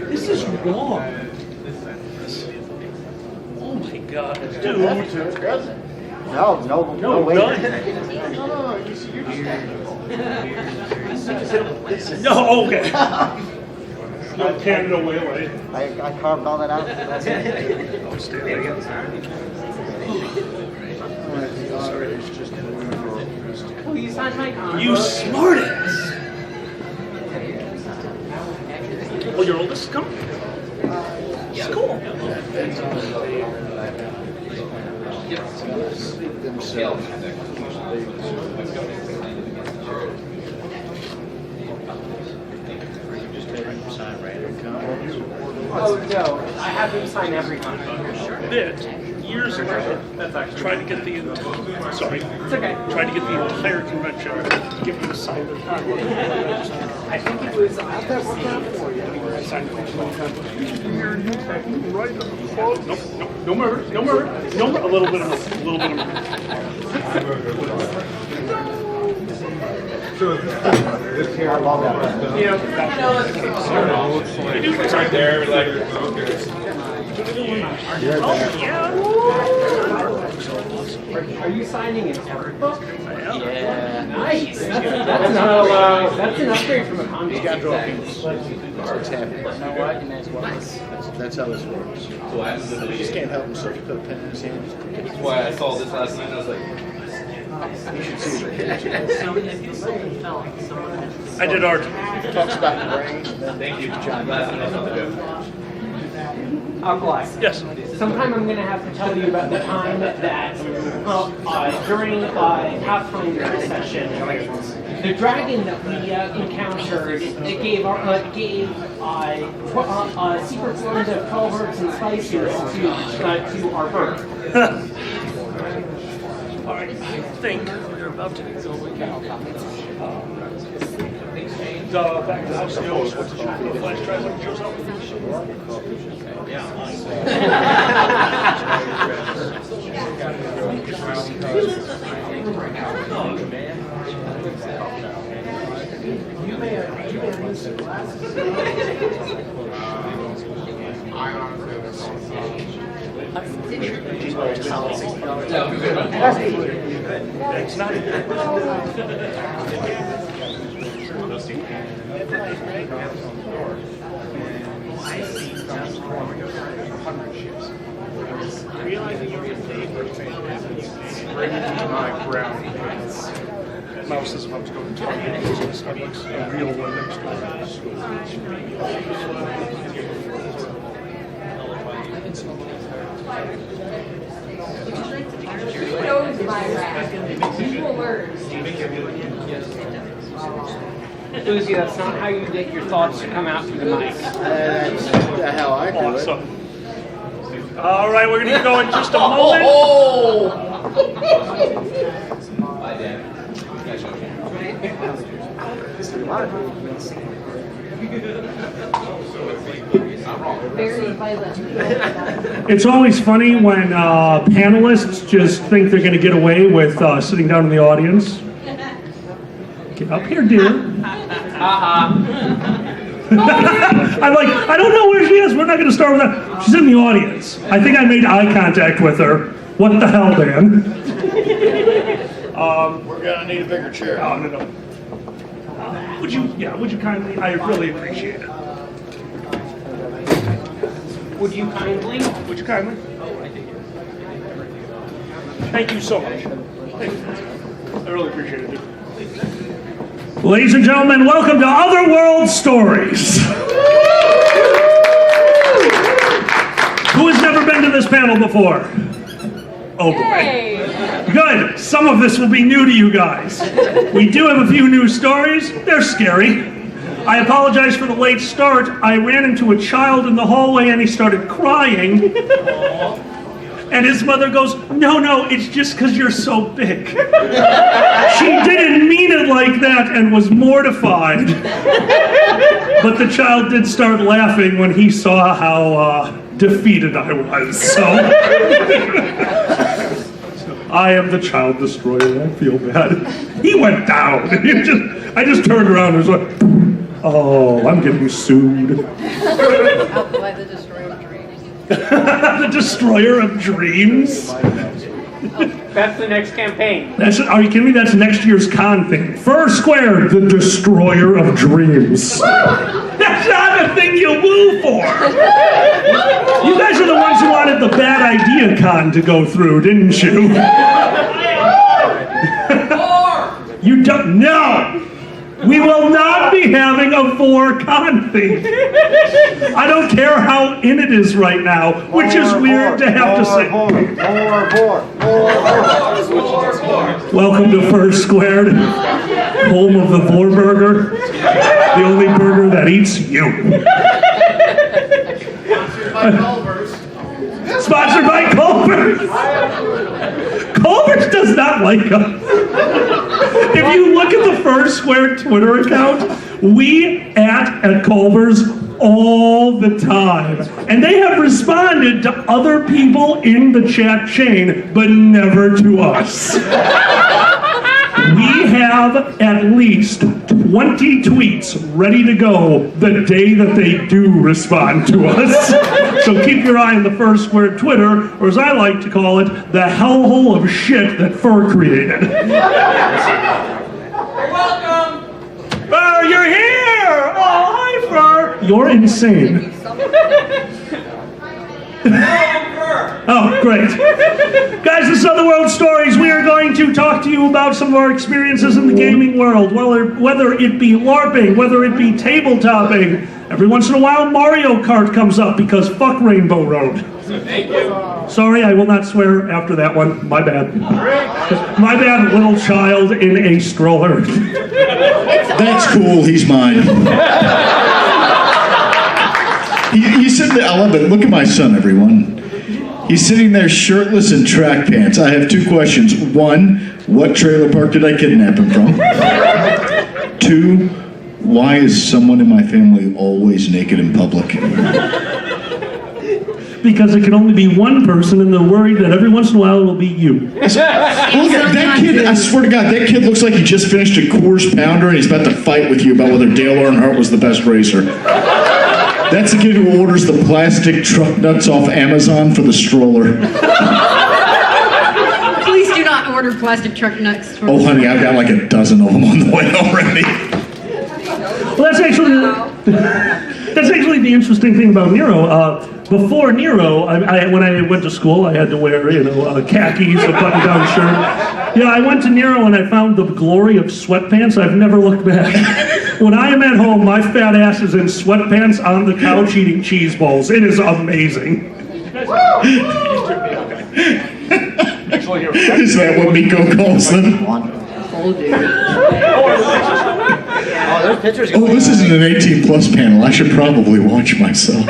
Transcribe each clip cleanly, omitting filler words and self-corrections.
This is wrong. Oh my God, dude. No, wait. No, okay. No, Canada, wait. I carved all that out. Oh, stay there. Will you sign my contract? You smartass! Oh, your oldest is coming? Yeah. Cool. Oh, no. I have him sign every contract. Bit years ago, tried to get the sorry. It's okay. Tried to get the entire convention to give me a sign. I think it was. Signed right on the quote. Nope. No murder. A little bit of murder. This here, I love that. It's right there, like. Are you signing an art book? Yeah. Nice. That's an upgrade from a comic. That's how this works. He just can't help himself. He put a pen in his hand. That's why I saw this last night. I was like, You should see the picture. I did art. He talks about the brain. thank you. Last night I saw the joke. Alkali. Yes. Sometime I'm going to have to tell you about the time that during Pathfinder session, the dragon that we encountered, it gave secret blend of 12 herbs and spices to our bird. All right. I think we're about to go back to the house. What's the flash drive when it shows up? It's not. Realizing your favorite thing is my brown pants. Mouse is about to go to Target. Starbucks, a real one next Who knows my rap? Evil words. Uzi, that's not how you get your thoughts to come out through the mic. That's how I do it. Awesome. All right, we're going to go in just a moment. Bye, Dan. Very violent. It's always funny when panelists just think they're going to get away with sitting down in the audience. Get up here, dear. I'm like, I don't know where she is. We're not going to start with that. She's in the audience. I think I made eye contact with her. What the hell, Dan? We're gonna need a bigger chair. Oh, no. Would you kindly? I really appreciate it. Would you kindly? Would you kindly? Thank you so much. Thank you. I really appreciate it, dude. Ladies and gentlemen, welcome to Otherworld Stories. Who has never been to this panel before? Ogre. Hey. Good. Some of this will be new to you guys. We do have a few new stories. They're scary. I apologize for the late start. I ran into a child in the hallway and he started crying. And his mother goes, no, it's just because you're so big. She didn't mean it like that and was mortified. But the child did start laughing when he saw how defeated I was. So I am the child destroyer. I feel bad. He went down. I just turned around and was like, oh, I'm getting sued. Why the destroyer of dreams? The destroyer of dreams. That's the next campaign. Are you kidding me? That's next year's con thing. Fursquared, the destroyer of dreams. That's not a thing you woo for. You guys are the ones who wanted the bad idea con to go through, didn't you? You don't know. We will not be having a 4 con theme. I don't care how in it is right now, which is weird to have to say. Welcome to Fursquared, home of the Vorburger, the only burger that eats you. Sponsored by Culver's. Culver's does not like us. If you look at the Fursquared Twitter account, we at Culver's all the time. And they have responded to other people in the chat chain, but never to us. We have at least 20 tweets ready to go the day that they do respond to us. So keep your eye on the Fursquared Twitter, or as I like to call it, the hellhole of shit that Fur created. You're welcome. Fur, you're here! Oh, hi, Fur! You're insane. Oh, great. Guys, this is Otherworld Stories. We are going to talk to you about some of our experiences in the gaming world, whether it be LARPing, whether it be tabletopping. Every once in a while, Mario Kart comes up because fuck Rainbow Road. Thank you. Sorry, I will not swear after that one. My bad. My bad, little child in a stroller. That's cool, he's mine. He's sitting there, I love it. Look at my son, everyone. He's sitting there shirtless in track pants. I have 2 questions. 1, what trailer park did I kidnap him from? 2, why is someone in my family always naked in public? Because it can only be one person, and they're worried that every once in a while it will be you. Look at that kid, I swear to God, that kid looks like he just finished a Coors Pounder and he's about to fight with you about whether Dale Earnhardt was the best racer. That's the kid who orders the plastic truck nuts off Amazon for the stroller. Please do not order plastic truck nuts. Oh, honey, I've got like a dozen of them on the way already. Well, that's actually the interesting thing about Nero. Before Nero, when I went to school, I had to wear, khakis, a button-down shirt. Yeah, I went to Nero and I found the glory of sweatpants. I've never looked back. When I am at home, my fat ass is in sweatpants on the couch eating cheese balls. It is amazing. Is that what Miko calls them? Oh, this isn't an 18-plus panel. I should probably watch myself.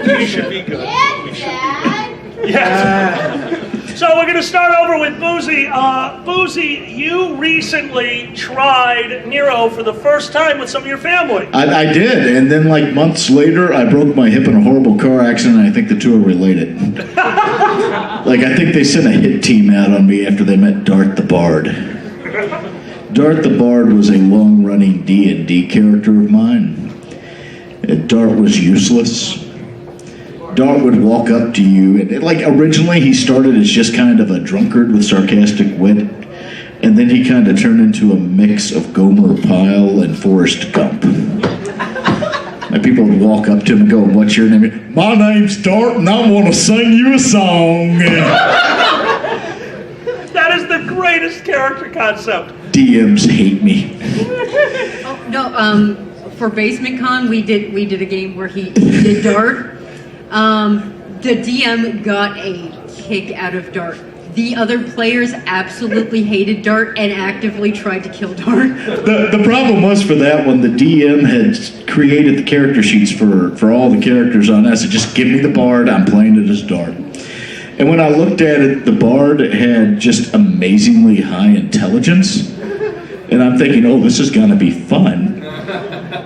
We should be good. We should be good. Yeah. So we're going to start over with Boozy. Boozy, you recently tried Nero for the first time with some of your family. I did, and then like months later, I broke my hip in a horrible car accident, and I think the two are related. Like, I think they sent a hit team out on me after they met Dart the Bard. Dart the Bard was a long-running D&D character of mine. Dart was useless. Dart would walk up to you, and originally he started as just kind of a drunkard with sarcastic wit, and then he kind of turned into a mix of Gomer Pyle and Forrest Gump. And people would walk up to him and go, "What's your name?" "My name's Dart, and I want to sing you a song." That is the greatest character concept. DMs hate me. For Basement Con, we did a game where he did Dart. The DM got a kick out of Dart. The other players absolutely hated Dart and actively tried to kill Dart. The problem was for that one, the DM had created the character sheets for all the characters on us. Just give me the Bard, I'm playing it as Dart. And when I looked at it, the Bard had just amazingly high intelligence. And I'm thinking, oh, this is going to be fun.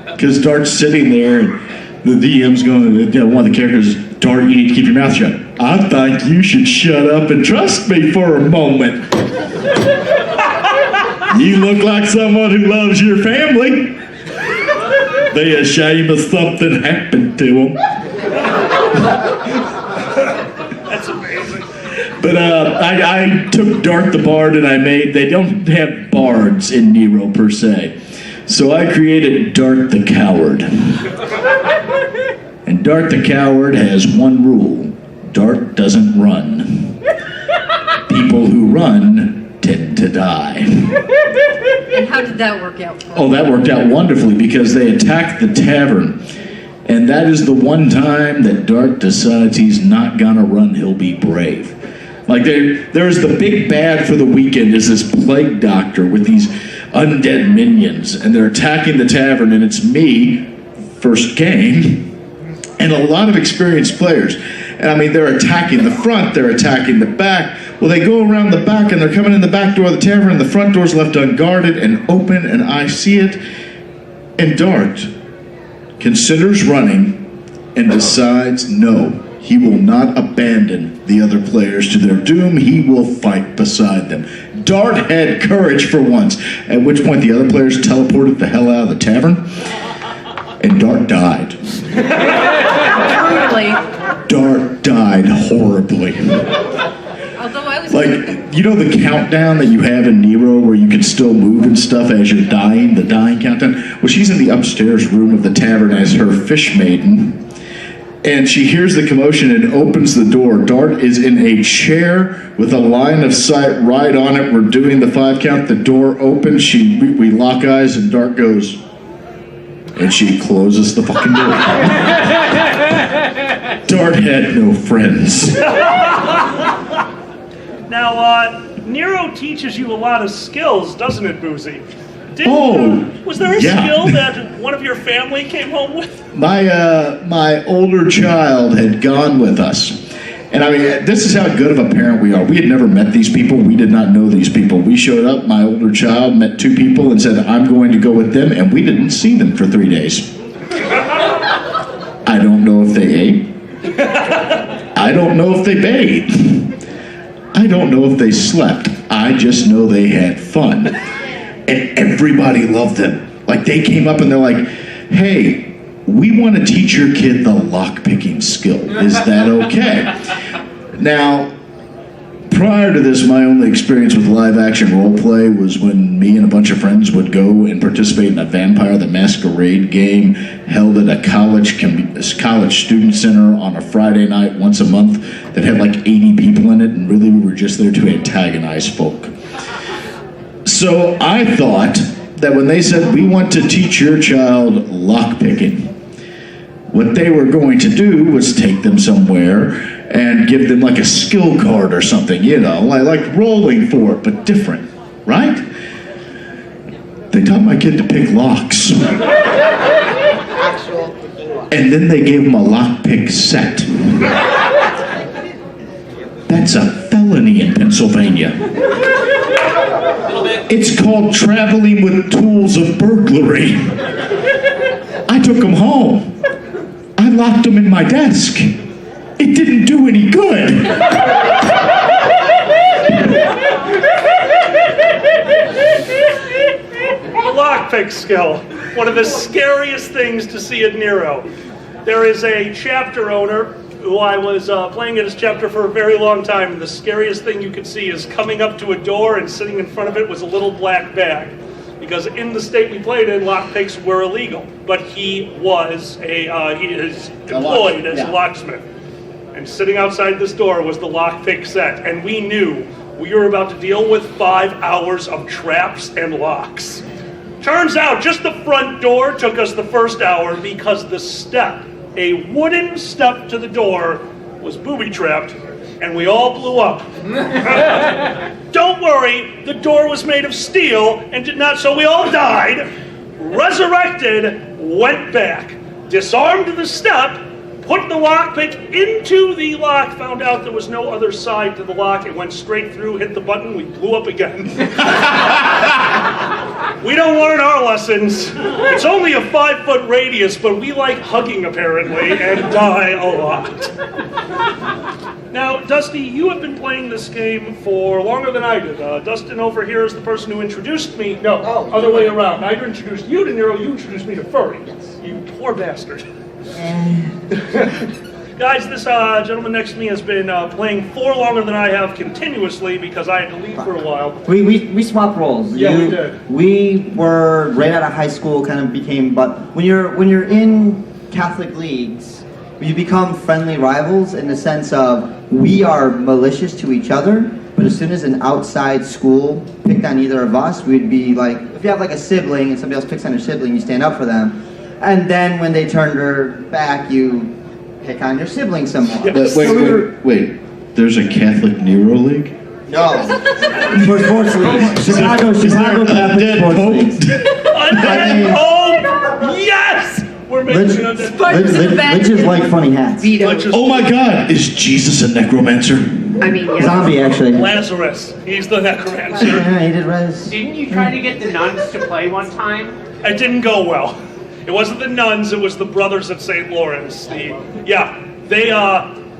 Because Dart's sitting there, and the DM's going, one of the characters, "Dart, you need to keep your mouth shut." I think you should shut up and trust me for a moment. You look like someone who loves your family. They ashamed of something happened to them. That's amazing. But I took Dart the Bard and they don't have bards in Nero per se. So I created Dart the Coward. And Dart the Coward has one rule. Dart doesn't run. People who run tend to die. And how did that work out for you? Oh, that worked out wonderfully because they attacked the tavern. And that is the one time that Dart decides he's not gonna run, he'll be brave. Like there's the big bad for the weekend is this plague doctor with these undead minions, and they're attacking the tavern, and it's me, first game, and a lot of experienced players. And I mean, they're attacking the front, they're attacking the back. Well, they go around the back, and they're coming in the back door of the tavern, and the front door's left unguarded and open, and I see it, and Dart considers running and decides no. He will not abandon the other players to their doom. He will fight beside them. Dart had courage for once, at which point the other players teleported the hell out of the tavern, and Dart died. Brutally. Dart died horribly. Although I was Like, you know the countdown that you have in Nero where you can still move and stuff as you're dying, the dying countdown? Well, she's in the upstairs room of the tavern as her fish maiden. And she hears the commotion and opens the door. Dart is in a chair with a line of sight right on it. We're doing the 5 count. The door opens. We lock eyes, and Dart goes, and she closes the fucking door. Dart had no friends. Now, Nero teaches you a lot of skills, doesn't it, Boozy? Was there a skill that one of your family came home with? My older child had gone with us. And I mean, this is how good of a parent we are. We had never met these people. We did not know these people. We showed up, my older child met 2 people and said, I'm going to go with them, and we didn't see them for 3 days. I don't know if they ate. I don't know if they bathed. I don't know if they slept. I just know they had fun. And everybody loved them. Like, they came up and they're like, hey, we want to teach your kid the lockpicking skill. Is that okay? Now, prior to this, my only experience with live action role play was when me and a bunch of friends would go and participate in a Vampire the Masquerade game held at a college student center on a Friday night once a month that had like 80 people in it, and really we were just there to antagonize folk. So I thought that when they said, we want to teach your child lockpicking, what they were going to do was take them somewhere and give them like a skill card or something, you know, like rolling for it, but different, right? They taught my kid to pick locks. And then they gave him a lockpick set. That's a felony in Pennsylvania. It's called traveling with tools of burglary. I took them home. I locked them in my desk. It didn't do any good. The lockpick skill. One of the scariest things to see at Nero. There is a chapter owner who I was playing in his chapter for a very long time, and the scariest thing you could see is coming up to a door and sitting in front of it was a little black bag. Because in the state we played in, lockpicks were illegal. But he is employed as a locksmith. And sitting outside this door was the lockpick set. And we knew we were about to deal with 5 hours of traps and locks. Turns out just the front door took us the first hour because the step, a wooden step to the door, was booby-trapped, and we all blew up. Don't worry, the door was made of steel and did not, so we all died, resurrected, went back, disarmed the step, put the lockpick into the lock, found out there was no other side to the lock, it went straight through, hit the button, we blew up again. We don't learn our lessons. It's only a 5-foot radius, but we like hugging apparently and die a lot. Now, Dusty, you have been playing this game for longer than I did. Dustin over here is the person who introduced me. No, other way around. I introduced you to Nero, you introduced me to Furry. Yes. You poor bastard. Guys, this gentleman next to me has been playing for longer than I have continuously because I had to leave for a while. We swapped roles. Yeah, we did. We were right out of high school, kind of became, but when you're in Catholic leagues, you become friendly rivals in the sense of we are malicious to each other, but as soon as an outside school picked on either of us, we'd be like, if you have like a sibling and somebody else picks on your sibling, you stand up for them. And then when they turn their back, you pick on your sibling some more. Yes. Wait. There's a Catholic Nero League? No. For sports leagues. Chicago Catholic Sports Leagues. Undead Pope! Yes! We're making an undead Liches like funny hats. Veto. Oh my God! Is Jesus a necromancer? I mean, yeah. Zombie, actually. Lazarus. He's the necromancer. Yeah, he did res. Didn't you try to get the nuns to play one time? It didn't go well. It wasn't the nuns, it was the brothers at St. Lawrence. They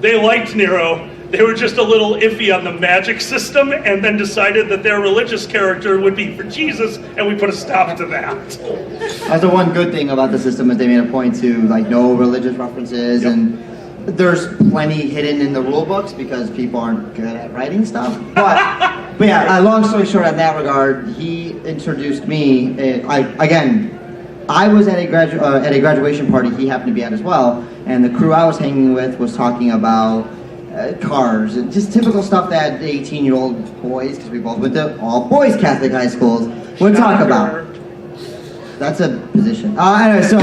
liked Nero. They were just a little iffy on the magic system and then decided that their religious character would be for Jesus, and we put a stop to that. That's the one good thing about the system is they made a point to like no religious references, and there's plenty hidden in the rule books because people aren't good at writing stuff. But yeah, long story short, in that regard, he introduced me. I was at a graduation party he happened to be at as well, and the crew I was hanging with was talking about cars and just typical stuff that 18-year-old boys, because we both went to all boys Catholic high schools, would talk about. That's a position. Anyway, so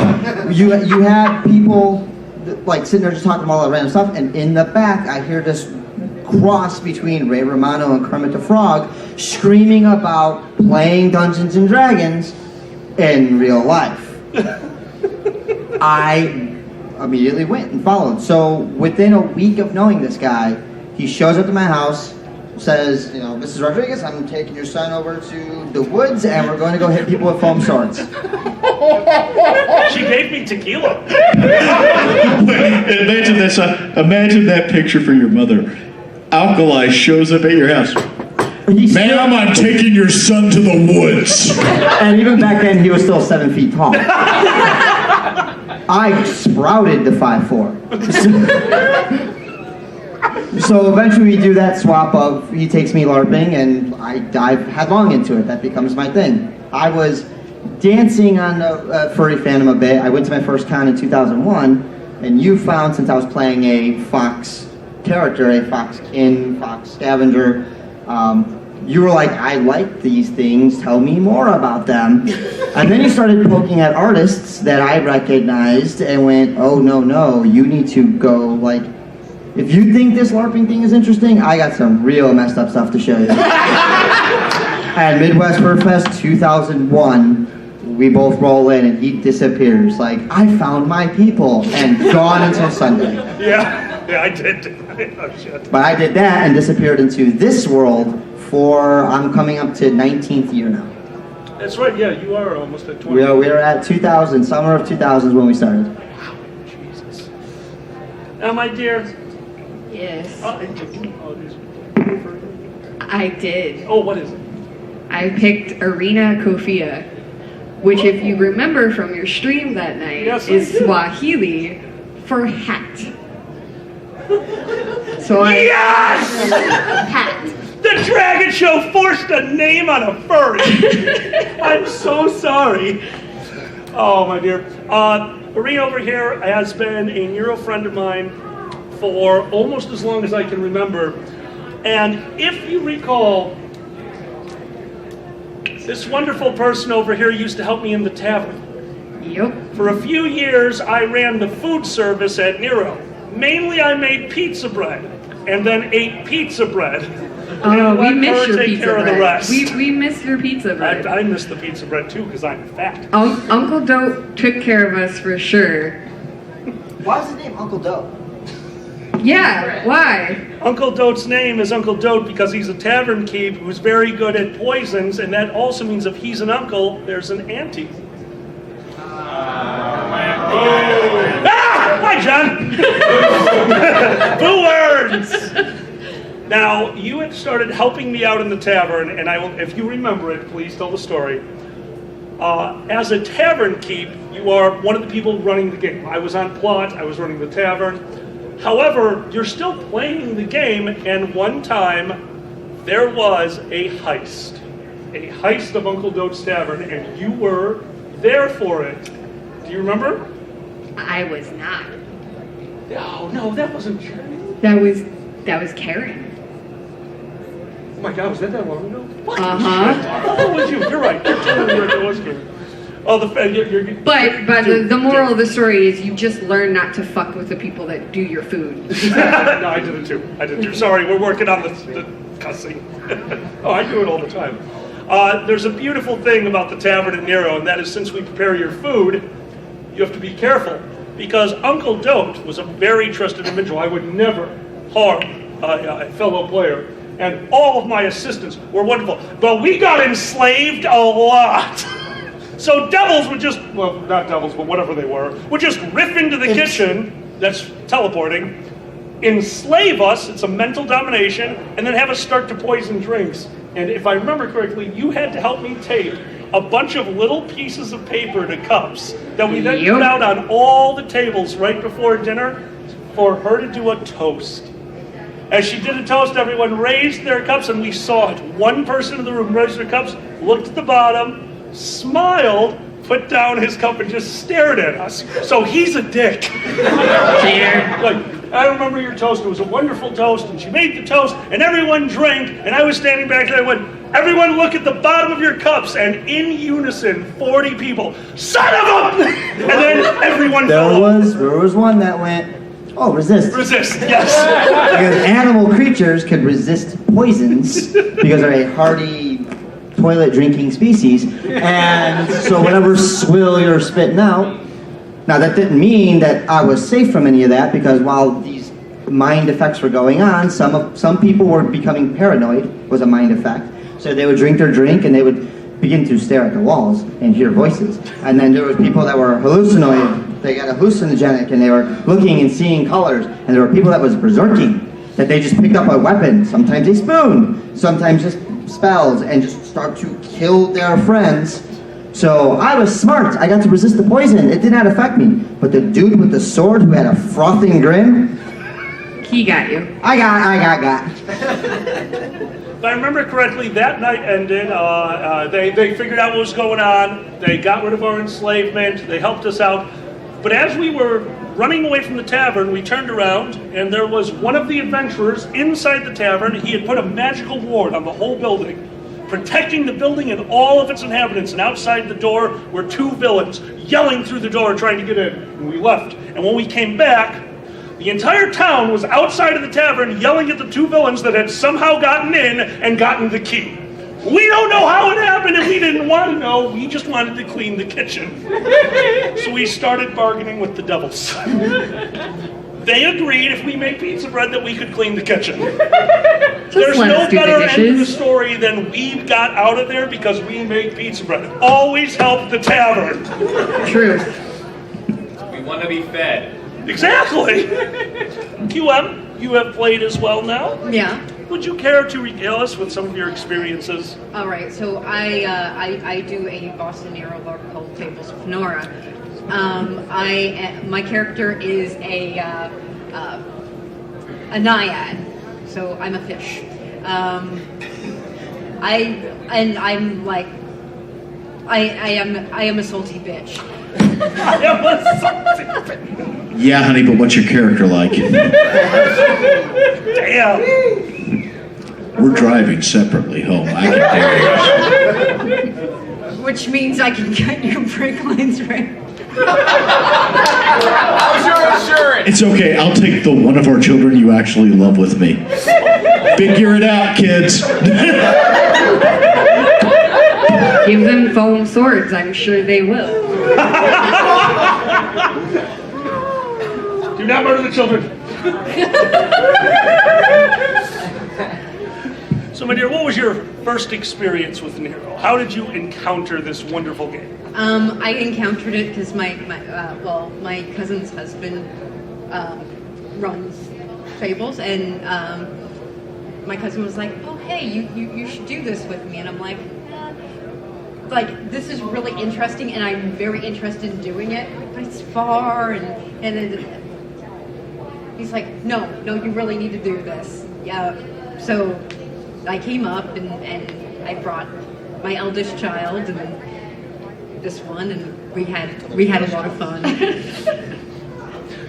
you had people like sitting there just talking about all that random stuff, and in the back I hear this cross between Ray Romano and Kermit the Frog screaming about playing Dungeons and Dragons in real life. I immediately went and followed. So within a week of knowing this guy, he shows up to my house, says, Mrs. Rodriguez, I'm taking your son over to the woods and we're going to go hit people with foam swords. She gave me tequila. Imagine this. Imagine that picture for your mother. Alkali shows up at your house. Ma'am, I'm taking your son to the woods. And even back then, he was still 7 feet tall. I sprouted to 5'4". So eventually we do that swap of he takes me LARPing and I dive headlong into it. That becomes my thing. I was dancing on the furry fandom a bit. I went to my first con in 2001, and you found, since I was playing a fox character, a fox kin, fox scavenger, you were like, I like these things, tell me more about them. And then you started poking at artists that I recognized and went, oh, no, you need to go, like, if you think this LARPing thing is interesting, I got some real messed up stuff to show you. At Midwest Fur Fest 2001, we both roll in and he disappears. Like, I found my people, and gone until Sunday. Yeah, I did. Oh, shit. But I did that and disappeared into this world for, I'm coming up to 19th year now. That's right, yeah, you are almost at 20. We are at 2000, summer of 2000 is when we started. Wow, Jesus. Now, my dear. Yes. I did. Oh, what is it? I picked Arena Kofia, which, if you remember from your stream that night, is Swahili for hat. So Yes! hat. The Dragon Show forced a name on a furry. I'm so sorry. Oh, my dear. Arena over here has been a Nero friend of mine for almost as long as I can remember. And if you recall, this wonderful person over here used to help me in the tavern. Yep. For a few years, I ran the food service at Nero. Mainly, I made pizza bread, and then ate pizza bread. Oh, we And let miss her your take pizza care of the bread. rest. We miss your pizza bread. I miss the pizza bread too, because I'm fat. Uncle Dope took care of us for sure. Why is his name Uncle Doe? Yeah, why? Uncle Dote's name is Uncle Dote because he's a tavern keep who's very good at poisons, and that also means if he's an uncle, there's an auntie. Hi, John! 2 words! Now, you had started helping me out in the tavern, and I will, if you remember it, please tell the story. As a tavern keep, you are one of the people running the game. I was on plot, I was running the tavern. However, you're still playing the game, and one time, there was a heist of Uncle Dote's Tavern, and you were there for it. Do you remember? I was not. No, that wasn't Jeremy. That was Karen. Oh my God, was that long ago? What? Uh-huh. Oh, it was you. You're right. You're totally right. It was Karen. Oh, you're But the moral of the story is you just learn not to fuck with the people that do your food. No, I did it too. Sorry, we're working on the cussing. Oh, I do it all the time. There's a beautiful thing about the tavern at Nero, and that is since we prepare your food, you have to be careful. Because Uncle Dote was a very trusted individual. I would never harm a fellow player. And all of my assistants were wonderful. But we got enslaved a lot. So devils would just, well, not devils, but whatever they were, would just riff into the kitchen, that's teleporting, enslave us, it's a mental domination, and then have us start to poison drinks. And if I remember correctly, you had to help me tape a bunch of little pieces of paper to cups that we then put out on all the tables right before dinner for her to do a toast. As she did a toast, everyone raised their cups, and we saw it. One person in the room raised their cups, looked at the bottom, smiled, put down his cup, and just stared at us. So he's a dick. Like, I remember your toast. It was a wonderful toast, and she made the toast, and everyone drank, and I was standing back there and went, everyone look at the bottom of your cups, and in unison, 40 people, son of a... And then everyone There was one that went, oh, resist. Resist, yes. Because animal creatures could resist poisons because they're a hardy toilet drinking species, and so whatever swill you're spitting out. Now that didn't mean that I was safe from any of that, because while these mind effects were going on, some people were becoming paranoid, was a mind effect. So they would drink their drink and they would begin to stare at the walls and hear voices. And then there were people that were hallucinoid, they got hallucinogenic, and they were looking and seeing colors. And there were people that was berserking, that they just picked up a weapon, sometimes a spoon, sometimes just spells, and just start to kill their friends. So I was smart. I got to resist the poison. It did not affect me. But the dude with the sword who had a frothing grin, He got you. I got. If I remember correctly, that night ended. They figured out what was going on. They got rid of our enslavement. They helped us out. But as we were running away from the tavern, we turned around, and there was one of the adventurers inside the tavern. He had put a magical ward on the whole building, protecting the building and all of its inhabitants. And outside the door were two villains yelling through the door trying to get in. And we left. And when we came back, the entire town was outside of the tavern yelling at the two villains that had somehow gotten in and gotten the key. We don't know how it happened, and we didn't want to know. We just wanted to clean the kitchen. So we started bargaining with the devils. They agreed if we make pizza bread that we could clean the kitchen. There's no better end to the story than we got out of there because we made pizza bread. Always help the tavern. Truth. We want to be fed. Exactly. QM, you have played as well now. Yeah. Would you care to regale us with some of your experiences? All right. So I do a Boston Nero LARP called Tables of Nora. My character is a naiad, so I'm a fish. I'm a salty bitch. I am a salty bitch. Yeah, honey, but what's your character like? Damn. We're driving separately home. I can tell you. Which means I can cut your brake lines right. How's your insurance? It's okay. I'll take the one of our children you actually love with me. Figure it out, kids. Give them foam swords. I'm sure they will. Do not murder the children. So, my dear, what was your first experience with Nero? How did you encounter this wonderful game? I encountered it because my cousin's husband runs Fables, and my cousin was like, "Oh, hey, you should do this with me," and I'm like, like this is really interesting, and I'm very interested in doing it, but it's far, and he's like, no, you really need to do this. Yeah, so I came up and I brought my eldest child and this one, and we had a lot of fun.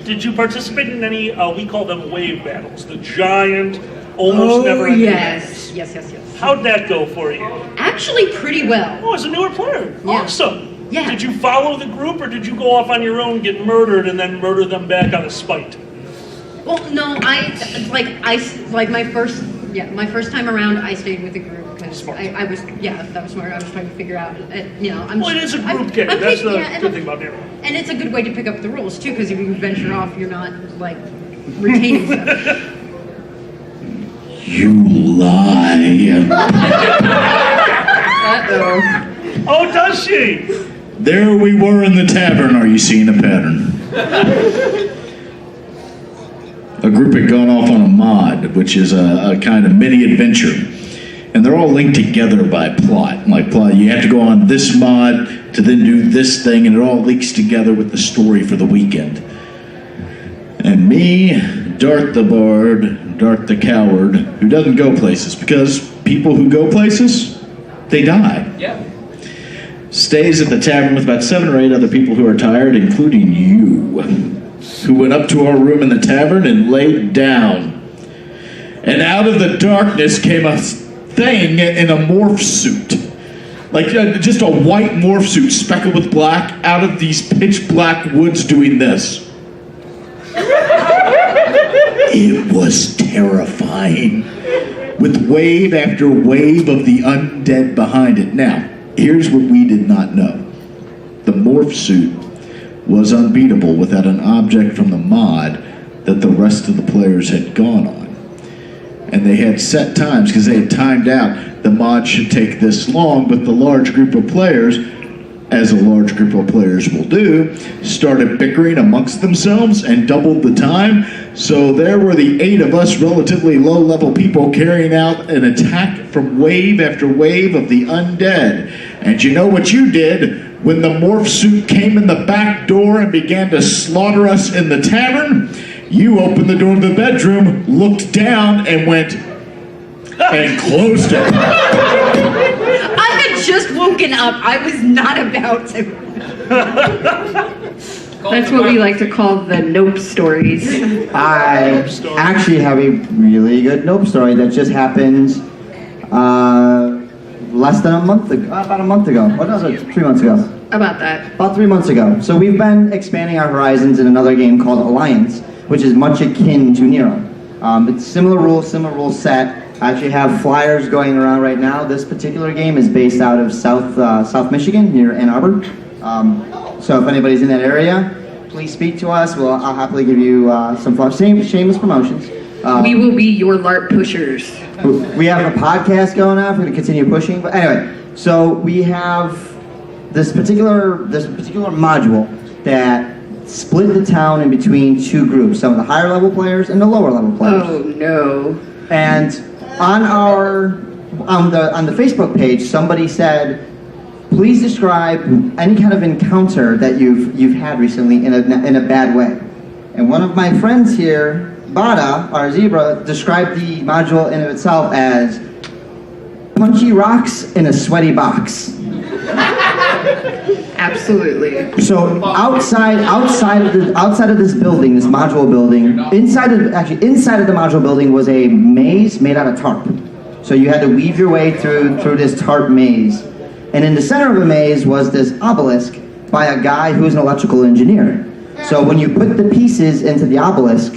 Did you participate in any, we call them wave battles, the giant, almost never ending yes. How'd that go for you? Actually, pretty well. Oh, as a newer player. Yeah. Awesome. Yeah. Did you follow the group, or did you go off on your own, get murdered, and then murder them back out of spite? Well, no, my first time around, I stayed with the group because I was that was smart. I was trying to figure out, Well, it is a group game. That's the good thing about it. And it's a good way to pick up the rules too, because if you venture off, you're not like retaining stuff. You lie. Uh-oh. Oh, does she? There we were in the tavern. Are you seeing a pattern? A group had gone off on a mod, which is a kind of mini adventure. And they're all linked together by plot. Like plot, you have to go on this mod to then do this thing, and it all links together with the story for the weekend. And me, Dart the Bard, Dart the Coward, who doesn't go places, because people who go places, they die. Yeah. Stays at the tavern with about 7 or 8 other people who are tired, including you, who went up to our room in the tavern and laid down. And out of the darkness came a thing in a morph suit. Like just a white morph suit speckled with black out of these pitch black woods doing this. It was terrifying, with wave after wave of the undead behind it. Now, here's what we did not know. The morph suit was unbeatable without an object from the mod that the rest of the players had gone on. And they had set times, because they had timed out, the mod should take this long, but the large group of players, as a large group of players will do, started bickering amongst themselves and doubled the time. So there were the 8 of us relatively low-level people carrying out an attack from wave after wave of the undead. And you know what you did when the morph suit came in the back door and began to slaughter us in the tavern? You opened the door to the bedroom, looked down, and went and closed it. I had just woken up. I was not about to. That's what we like to call the nope stories. I actually have a really good nope story that just happened less than a month ago, about a month ago. What was it? 3 months ago. About that. About 3 months ago. So we've been expanding our horizons in another game called Alliance, which is much akin to Nero. It's similar rule set. I actually have flyers going around right now. This particular game is based out of South Michigan, near Ann Arbor. So if anybody's in that area, please speak to us. I'll happily give you some shameless promotions. We will be your LARP pushers. We have a podcast going on. We're going to continue pushing. But anyway, so we have this particular module that split the town in between 2 groups, some of the higher level players and the lower level players. Oh no. And on the Facebook page, somebody said, please describe any kind of encounter that you've had recently in a bad way. And one of my friends here, Bada, our zebra, described the module in of itself as punchy rocks in a sweaty box. Absolutely. So outside of this building, this module building, inside of the module building was a maze made out of tarp. So you had to weave your way through this tarp maze. And in the center of the maze was this obelisk by a guy who was an electrical engineer. So when you put the pieces into the obelisk,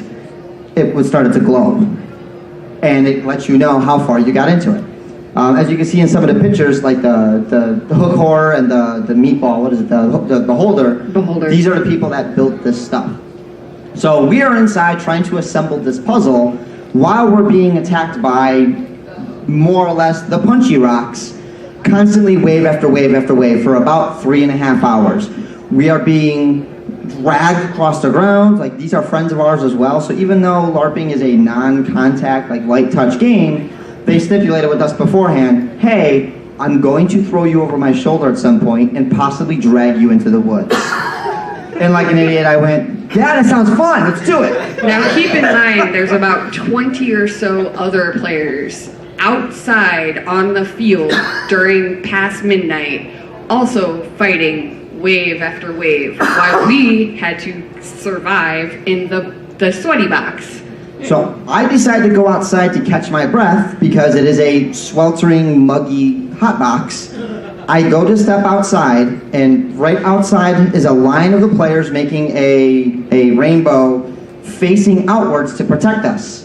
it would start to glow. And it lets you know how far you got into it. As you can see in some of the pictures, like the hook horror and the meatball, what is it, the beholder. Beholder. These are the people that built this stuff. So we are inside trying to assemble this puzzle while we're being attacked by more or less the punchy rocks, constantly wave after wave after wave for about 3.5 hours. We are being dragged across the ground. Like, these are friends of ours as well. So even though LARPing is a non-contact, like light touch game, they stipulated with us beforehand, hey, I'm going to throw you over my shoulder at some point and possibly drag you into the woods. And like an idiot, I went, yeah, that sounds fun, let's do it. Now keep in mind, there's about 20 or so other players outside on the field during past midnight, also fighting wave after wave, while we had to survive in the sweaty box. So I decided to go outside to catch my breath because it is a sweltering, muggy hot box. I go to step outside, and right outside is a line of the players making a rainbow facing outwards to protect us.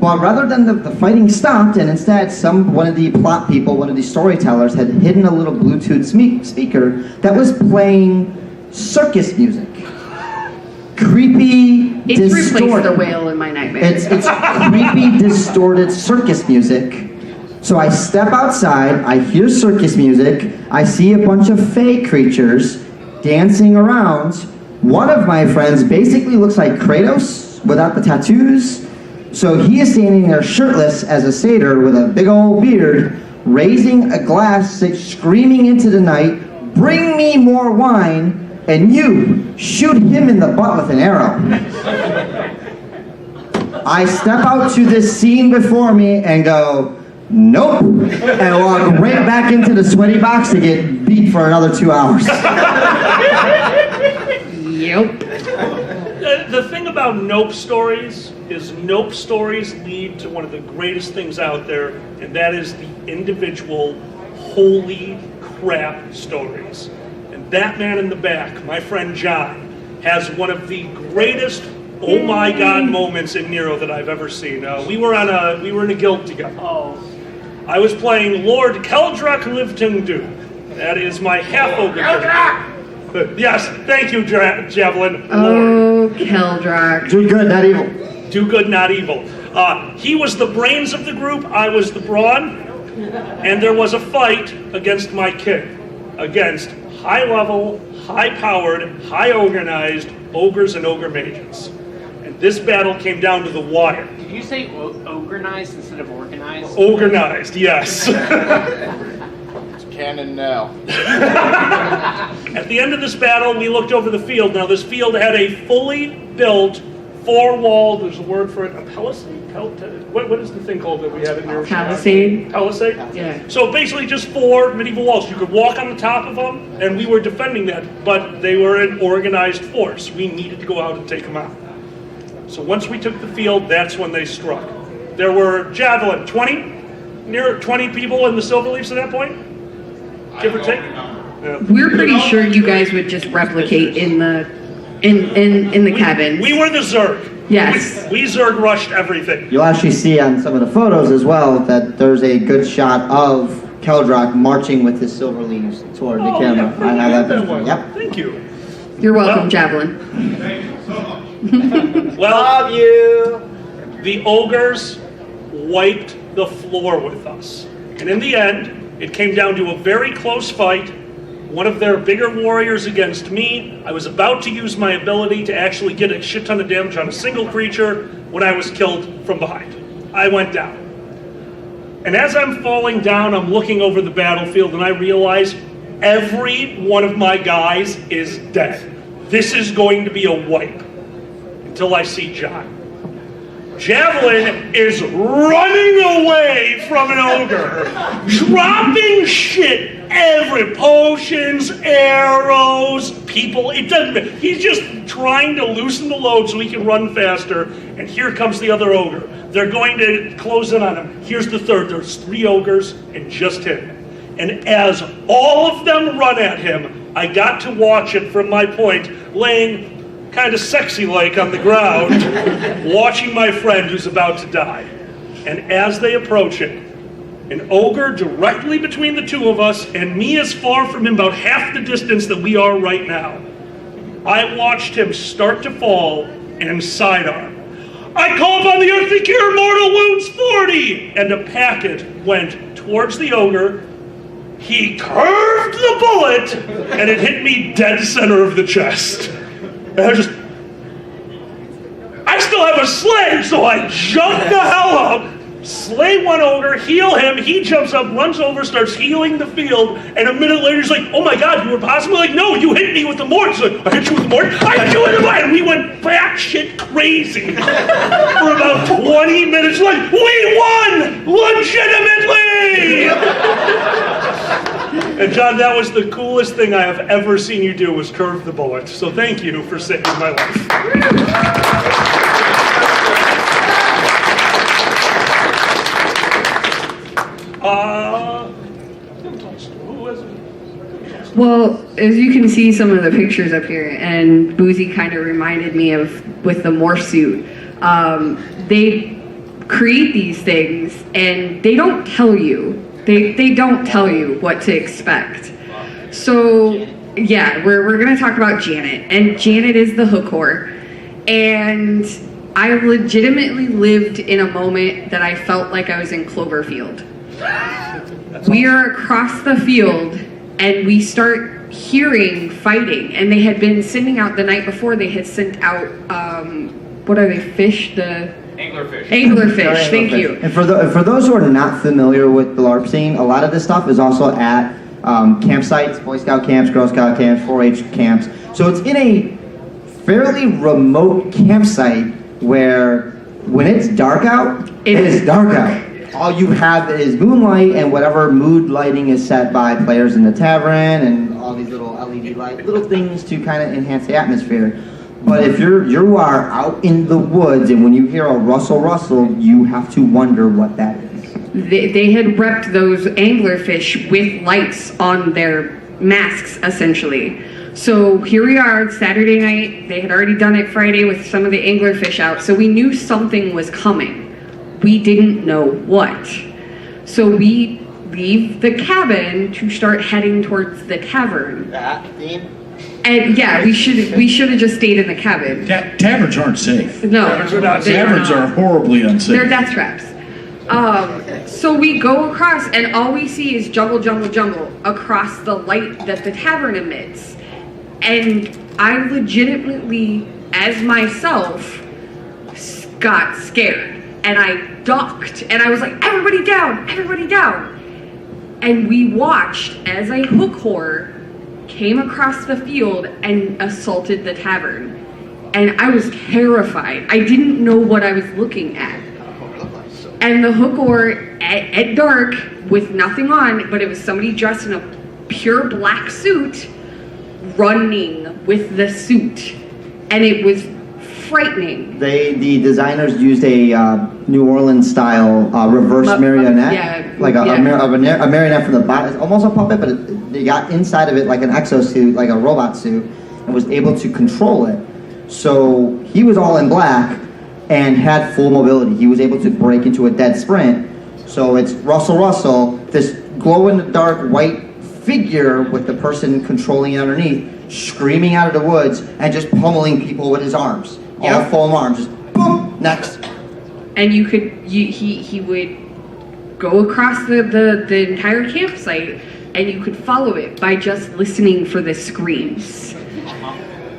But rather than the fighting stopped, and instead one of the plot people, one of the storytellers, had hidden a little Bluetooth speaker that was playing circus music. Creepy, It's replaced distorted. the whale in my nightmare. It's creepy, distorted circus music. So I step outside, I hear circus music, I see a bunch of fey creatures dancing around. One of my friends basically looks like Kratos without the tattoos. So he is standing there shirtless as a satyr with a big old beard, raising a glass, screaming into the night, bring me more wine, and you shoot him in the butt with an arrow. I step out to this scene before me and go, nope, and walk right back into the sweaty box to get beat for another 2 hours. Yep. The thing about nope stories is nope stories lead to one of the greatest things out there, and that is the individual holy crap stories. And that man in the back, my friend John, has one of the greatest oh my god moments in Nero that I've ever seen. We were in a guild together. Oh. I was playing Lord Keldrak Livtungdu. That is my half-ogre. Yes, thank you, Javelin. Oh, Keldrak. Do good, not evil. Do good, not evil. He was the brains of the group, I was the brawn, and there was a fight against my king, against high-level, high-powered, high-organized ogres and ogre mages. And this battle came down to the wire. Did you say ogrenized instead of organized? Organized, yes. It's canon now. At the end of this battle, we looked over the field. Now, this field had a fully built, four-walled, there's a word for it, a palisade? What is the thing called that we have in here? Palisade. Palisade? Yeah. So basically just 4 medieval walls. You could walk on the top of them, and we were defending that, but they were an organized force. We needed to go out and take them out. So once we took the field, that's when they struck. There were, Javelin, 20 people in the Silverleafs at that point? Give or take? Yeah. We're pretty sure you guys would just replicate in the cabins. We were the Zerg. Yes. We Zerg rushed everything. You'll actually see on some of the photos as well that there's a good shot of Keldrak marching with his silver leaves toward the camera. Yeah, I have that one. Yep. Thank you. You're welcome, Javelin. Well, love you. The ogres wiped the floor with us. And in the end, it came down to a very close fight. One of their bigger warriors against me. I was about to use my ability to actually get a shit ton of damage on a single creature when I was killed from behind. I went down. And as I'm falling down, I'm looking over the battlefield and I realize every one of my guys is dead. This is going to be a wipe until I see John. Javelin is running away from an ogre, dropping shit, every potions, arrows, people, it doesn't matter. He's just trying to loosen the load so he can run faster, and here comes the other ogre. They're going to close in on him. Here's the third, there's 3 ogres and just him. And as all of them run at him, I got to watch it from my point, laying kind of sexy-like on the ground, watching my friend who's about to die. And as they approach him, an ogre directly between the 2 of us, and me as far from him, about half the distance that we are right now. I watched him start to fall and sidearm. I call upon the earth to cure mortal wounds 40! And a packet went towards the ogre. He curved the bullet, and it hit me dead center of the chest. And I still have a sledge, so I jumped the hell up, slay one ogre, heal him, he jumps up, runs over, starts healing the field, and a minute later he's like, oh my god, you were possibly like, no, you hit me with the mort. He's like, I hit you with the mort? I hit you with the mort! And we went batshit crazy for about 20 minutes, like, we won! Legitimately! And John, that was the coolest thing I have ever seen you do, was curve the bullet. So thank you for saving my life. Well, as you can see some of the pictures up here, and Boozy kind of reminded me of with the morphsuit. They create these things and they don't tell you. They don't tell you what to expect. So yeah, we're gonna talk about Janet, and Janet is the hook whore. And I legitimately lived in a moment that I felt like I was in Cloverfield. We are across the field and we start hearing fighting, and they had been sending out the night before. They had sent out what are they? Fish? The Anglerfish. Anglerfish. Thank you. And for those who are not familiar with the LARP scene, a lot of this stuff is also at campsites, Boy Scout camps, Girl Scout camps, 4-H camps. So it's in a fairly remote campsite where when it's dark out, it is dark out. All you have is moonlight and whatever mood lighting is set by players in the tavern, and all these little LED light, little things to kind of enhance the atmosphere. But if you are out in the woods and when you hear a rustle, you have to wonder what that is. They had repped those anglerfish with lights on their masks, essentially. So here we are, Saturday night. They had already done it Friday with some of the anglerfish out, so we knew something was coming. We didn't know what. So we leave the cabin to start heading towards the tavern. And yeah, we should have just stayed in the cabin. Taverns aren't safe. No, Taverns are horribly unsafe. They're death traps. So we go across, and all we see is jungle across the light that the tavern emits. And I legitimately, as myself, got scared. And I ducked, and I was like, everybody down! And we watched as a hook whore came across the field and assaulted the tavern. And I was terrified. I didn't know what I was looking at. And the hook whore at dark with nothing on, but it was somebody dressed in a pure black suit running with the suit. And it was frightening. The designers used a New Orleans style reverse marionette, a marionette from the bottom. It's almost a puppet, but they got inside of it like an exosuit, like a robot suit, and was able to control it. So he was all in black and had full mobility. He was able to break into a dead sprint. So it's Russell, this glow-in-the-dark white figure with the person controlling it underneath, screaming out of the woods and just pummeling people with his arms. All full arms, just boom, next. And he would go across the entire campsite, and you could follow it by just listening for the screams.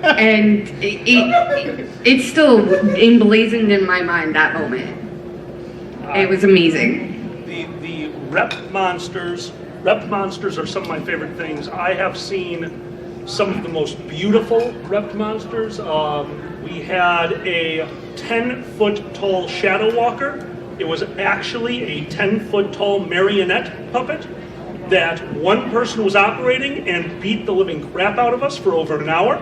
And it's still emblazoned in my mind, that moment. It was amazing. The rep monsters are some of my favorite things. I have seen some of the most beautiful rep monsters. We had a 10-foot tall shadow walker. It was actually a 10-foot tall marionette puppet that one person was operating and beat the living crap out of us for over an hour.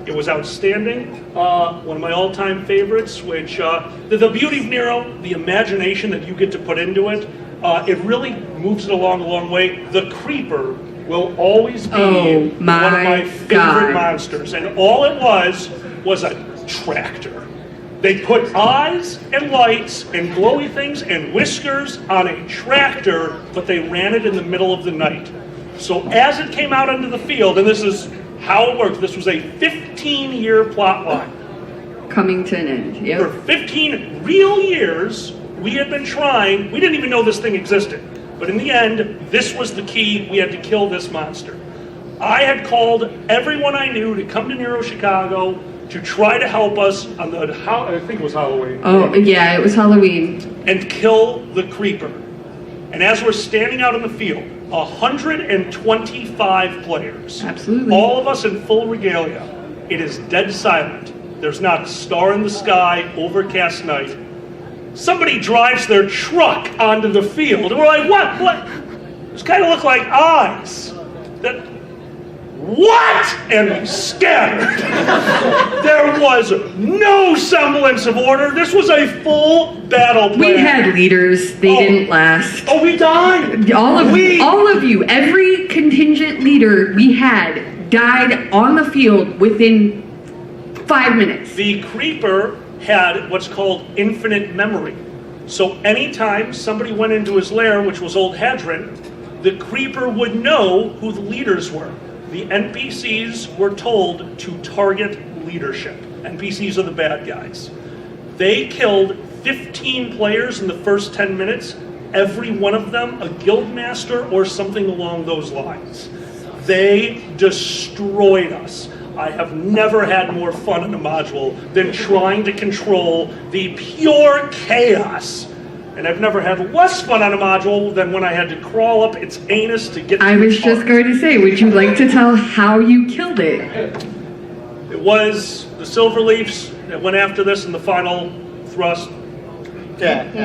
It was outstanding. One of my all-time favorites, which the beauty of Nero, the imagination that you get to put into it, it really moves it along a long way. The Creeper will always be one of my favorite monsters. And all it was a tractor. They put eyes and lights and glowy things and whiskers on a tractor, but they ran it in the middle of the night. So as it came out onto the field, and this is how it worked, this was a 15-year plot line. Coming to an end, yep. For 15 real years, we had been trying, we didn't even know this thing existed. But in the end, this was the key, we had to kill this monster. I had called everyone I knew to come to Nero, Chicago, to try to help us on the, I think it was Halloween. Oh, yeah, it was Halloween. And kill the creeper. And as we're standing out in the field, 125 players. Absolutely. All of us in full regalia. It is dead silent. There's not a star in the sky, overcast night. Somebody drives their truck onto the field, and we're like, what? Those kind of look like eyes. What? And we scattered. There was no semblance of order. This was a full battle plan. We had leaders. They didn't last. Oh, we died. All of you, every contingent leader we had died on the field within 5 minutes. The creeper had what's called infinite memory. So anytime somebody went into his lair, which was Old Hadron, the creeper would know who the leaders were. The NPCs were told to target leadership. NPCs are the bad guys. They killed 15 players in the first 10 minutes, every one of them a guild master or something along those lines. They destroyed us. I have never had more fun in a module than trying to control the pure chaos. And I've never had less fun on a module than when I had to crawl up its anus to get to I was just going to say, would you like to tell how you killed it? It was the Silverleafs that went after this in the final thrust. And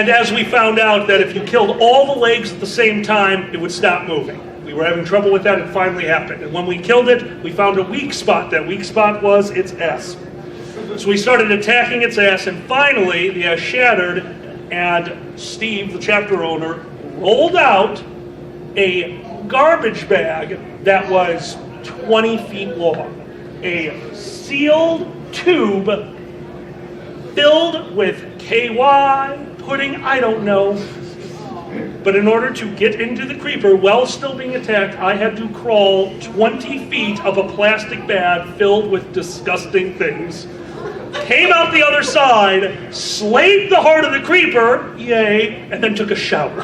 as we found out that if you killed all the legs at the same time, it would stop moving. We were having trouble with that. It finally happened. And when we killed it, we found a weak spot. That weak spot was its ass. So we started attacking its ass, and finally the ass shattered, and Steve, the chapter owner, rolled out a garbage bag that was 20 feet long. A sealed tube filled with KY, pudding, I don't know. But in order to get into the creeper while still being attacked, I had to crawl 20 feet of a plastic bag filled with disgusting things. Came out the other side, slayed the heart of the creeper, yay, and then took a shower.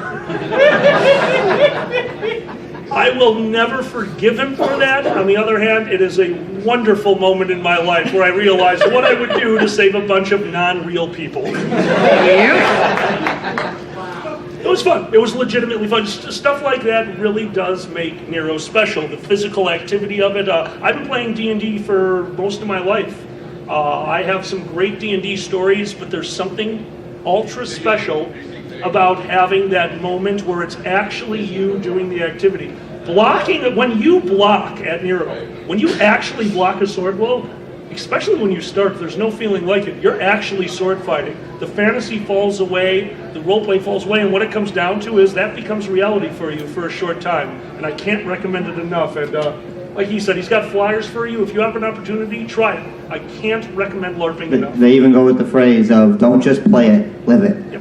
I will never forgive him for that. On the other hand, it is a wonderful moment in my life where I realized what I would do to save a bunch of non-real people. It was fun. It was legitimately fun. Stuff like that really does make Nero special. The physical activity of it. I've been playing D&D for most of my life. I have some great D&D stories, but there's something ultra special about having that moment where it's actually you doing the activity. Blocking, when you block at Nero, when you actually block a sword blow, especially when you start, there's no feeling like it. You're actually sword fighting. The fantasy falls away, the roleplay falls away, and what it comes down to is that becomes reality for you for a short time. And I can't recommend it enough. And like he said, he's got flyers for you. If you have an opportunity, try it. I can't recommend LARPing enough. They even go with the phrase of don't just play it, live it. Yep.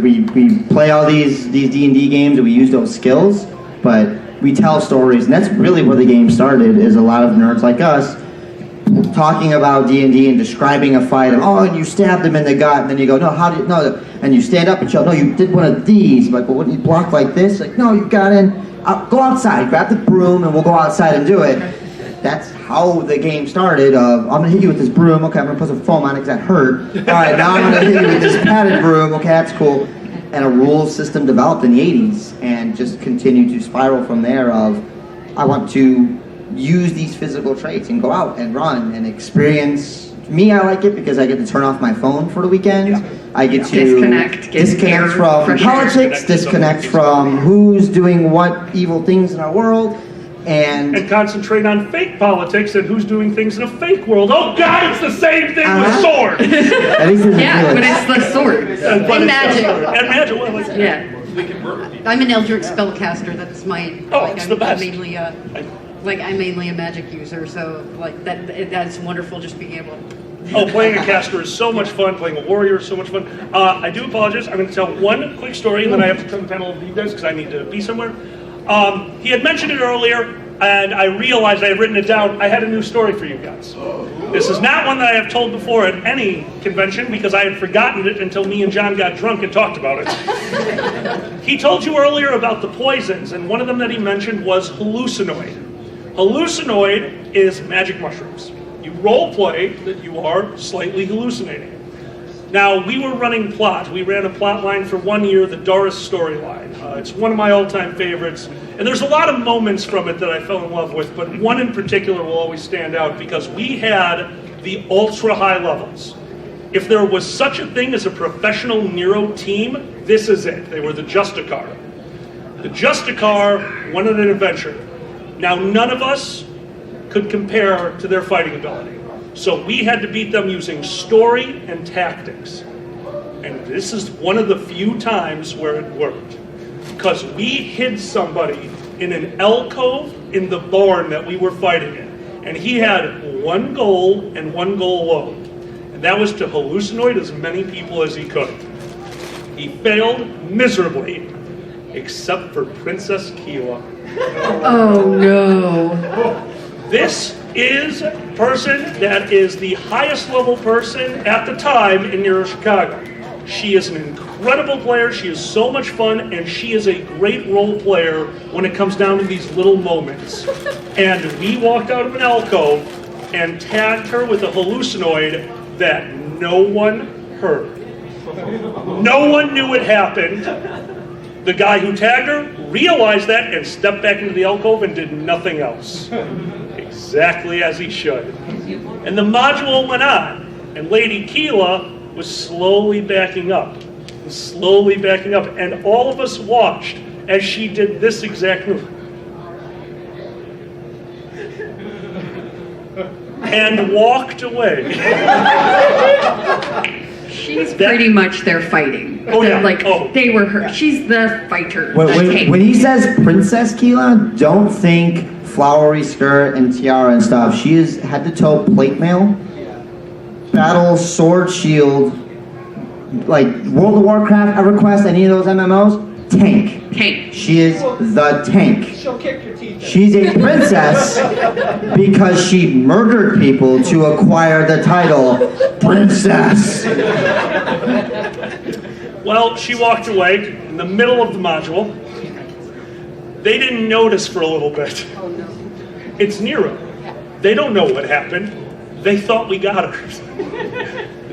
We play all these D&D games and we use those skills, but we tell stories, and that's really where the game started, is a lot of nerds like us talking about D&D and describing a fight, and and you stabbed him in the gut, and then you go, no, how did, no, and you stand up and show, no, you did one of these, like, well, wouldn't you block like this? Like, no, you got in, go outside, grab the broom, and we'll go outside and do it. That's how the game started, I'm going to hit you with this broom, okay, I'm going to put some foam on it because that hurt. All right, now I'm going to hit you with this padded broom, okay, that's cool. And a rules system developed in the 80s, and just continued to spiral from there of, I want to use these physical traits and go out and run and experience. Me, I like it because I get to turn off my phone for the weekend. Yeah. I get to disconnect from politics, disconnect from who's doing what evil things in our world, and concentrate on fake politics and who's doing things in a fake world. Oh God, it's the same thing with swords. At least but it's the sword. And magic. And magic. Well, yeah. I'm an Eldritch spellcaster. That's my. It's the best. I'm mainly a magic user, so that's wonderful just being able to. Playing a caster is so much fun. Playing a warrior is so much fun. I do apologize. I'm going to tell one quick story, and then I have to turn the panel over to you guys because I need to be somewhere. He had mentioned it earlier, and I realized I had written it down. I had a new story for you guys. This is not one that I have told before at any convention because I had forgotten it until me and John got drunk and talked about it. He told you earlier about the poisons, and one of them that he mentioned was hallucinoid. Hallucinoid is magic mushrooms. You role play that you are slightly hallucinating. Now, we were running plot. We ran a plot line for 1 year, the Doris storyline. It's one of my all-time favorites. And there's a lot of moments from it that I fell in love with, but one in particular will always stand out because we had the ultra-high levels. If there was such a thing as a professional Nero team, this is it. They were the Justicar. The Justicar won an adventure. Now, none of us could compare to their fighting ability. So we had to beat them using story and tactics. And this is one of the few times where it worked. Because we hid somebody in an alcove in the barn that we were fighting in. And he had one goal and one goal alone. And that was to hallucinoid as many people as he could. He failed miserably, except for Princess Keela. Oh no. This is a person that is the highest level person at the time in Nero Chicago. She is an incredible player, she is so much fun, and she is a great role player when it comes down to these little moments. And we walked out of an alcove and tagged her with a hallucinoid that no one heard. No one knew it happened. The guy who tagged her realized that and stepped back into the alcove and did nothing else. Exactly as he should. And the module went on, and Lady Keela was slowly backing up, and all of us watched as she did this exact move. And walked away. She's pretty much their fighting. Oh, yeah. They were her. She's the fighter. When he says Princess Keela, don't think flowery skirt and tiara and stuff. She is head-to-toe plate mail, battle, sword, shield, like World of Warcraft, EverQuest, any of those MMOs, tank. She is the tank. She'll kick your teeth in. She's a princess because she murdered people to acquire the title Princess. Well, she walked away in the middle of the module. They didn't notice for a little bit. Oh no. It's Nero. They don't know what happened. They thought we got her.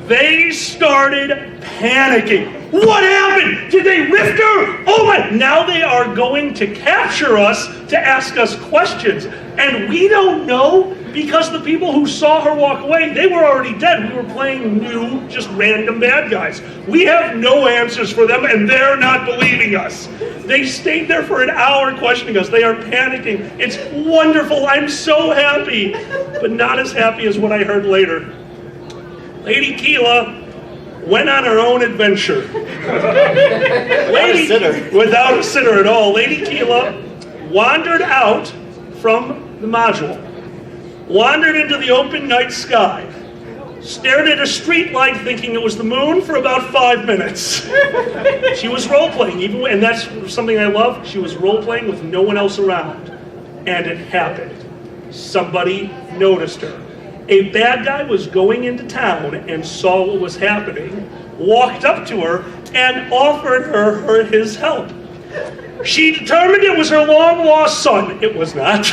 They started panicking. What happened? Did they rift her? Oh my! Now they are going to capture us to ask us questions. And we don't know because the people who saw her walk away, they were already dead. We were playing new, just random bad guys. We have no answers for them and they're not believing us. They stayed there for an hour questioning us. They are panicking. It's wonderful. I'm so happy. But not as happy as what I heard later. Lady Keela went on her own adventure. Without a sitter at all. Lady Keela wandered out from the module, wandered into the open night sky, stared at a street light thinking it was the moon for about 5 minutes. She was role-playing, and that's something I love. She was role-playing with no one else around. And it happened. Somebody noticed her. A bad guy was going into town and saw what was happening, walked up to her, and offered her his help. She determined it was her long-lost son. It was not.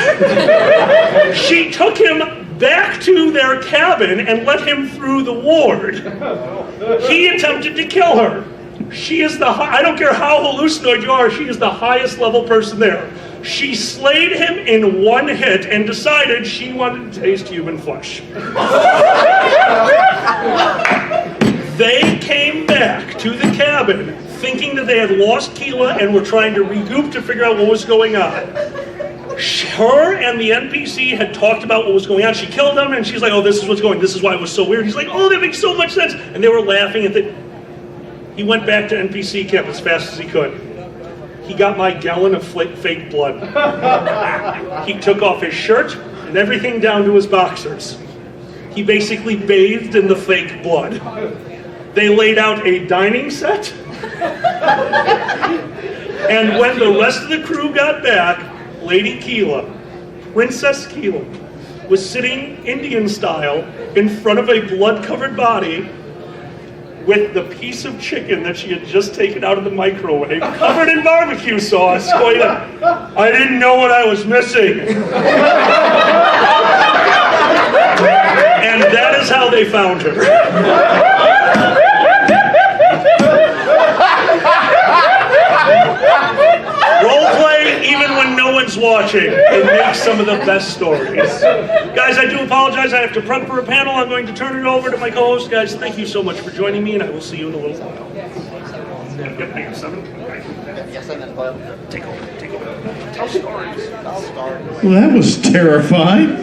She took him back to their cabin and let him through the ward. He attempted to kill her. She is I don't care how hallucinoid you are, she is the highest level person there. She slayed him in one hit and decided she wanted to taste human flesh. They came back to the cabin thinking that they had lost Keela and were trying to regroup to figure out what was going on. Her and the NPC had talked about what was going on. She killed them and she's like, oh, this is what's going on. This is why it was so weird. He's like, oh, that makes so much sense. And they were laughing at the... He went back to NPC camp as fast as he could. He got my gallon of fake blood. He took off his shirt and everything down to his boxers. He basically bathed in the fake blood. They laid out a dining set. And when the rest of the crew got back, Lady Keela, Princess Keela, was sitting Indian style in front of a blood-covered body with the piece of chicken that she had just taken out of the microwave, covered in barbecue sauce, going, I didn't know what I was missing. And that is how they found her. Role play, even when no one's watching, it makes some of the best stories. Guys, I do apologize. I have to prep for a panel. I'm going to turn it over to my co-host. Guys, thank you so much for joining me, and I will see you in a little while. Yep, I have 7. Yes, and then 12. Take over. Tell stories. Well, that was terrifying.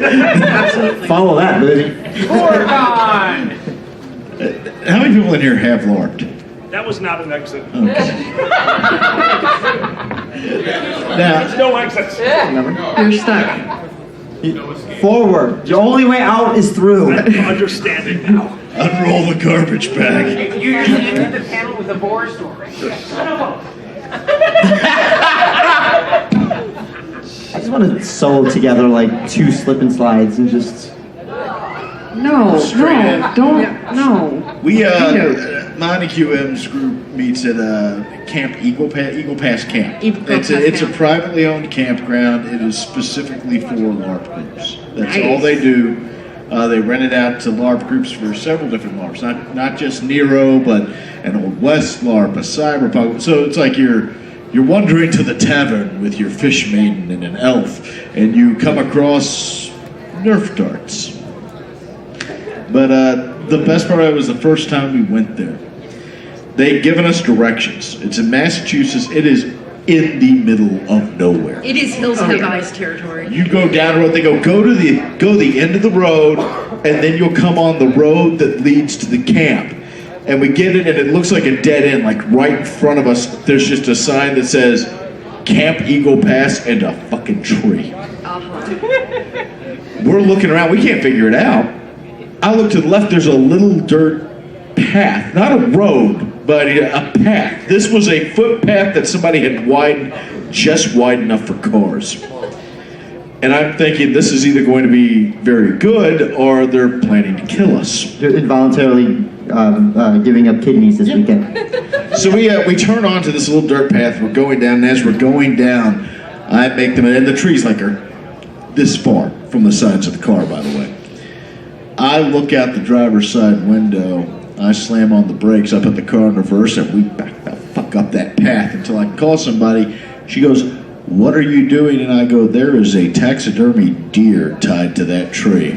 Follow that, baby. Horrifying! How many people in here have LARPed? That was not an exit. Now, There's no exits. You're stuck. Forward. The only way out is through. I'm understanding now. unroll the garbage bag. You just ended the panel with a horror story. Son of a... I just want to sew together like 2 slip and slides and just. No, don't. We, Monty QM's group meets at Camp Eagle Pass Camp. It's a privately owned campground. It is specifically for LARP groups. That's all they do. They rent it out to LARP groups for several different LARPs, not just Nero, but an Old West LARP, a cyberpunk. So it's like you're wandering to the tavern with your fish maiden and an elf, and you come across Nerf darts. But the best part of it was the first time we went there. They'd given us directions. It's in Massachusetts. It is in the middle of nowhere. It is Hills Have Eyes territory. You go down the road. They go to the end of the road, and then you'll come on the road that leads to the camp. And we get it, and it looks like a dead end. Like right in front of us, there's just a sign that says Camp Eagle Pass and a fucking tree. We're looking around. We can't figure it out. I look to the left, there's a little dirt path. Not a road, but a path. This was a footpath that somebody had widened just wide enough for cars. And I'm thinking this is either going to be very good or they're planning to kill us. You're involuntarily giving up kidneys this weekend. So we turn onto this little dirt path. We're going down, and as we're going down, I make them, and the trees like are this far from the sides of the car, by the way. I look out the driver's side window, I slam on the brakes, I put the car in reverse, and we back the fuck up that path until I can call somebody. She goes, "What are you doing?" And I go, "There is a taxidermy deer tied to that tree."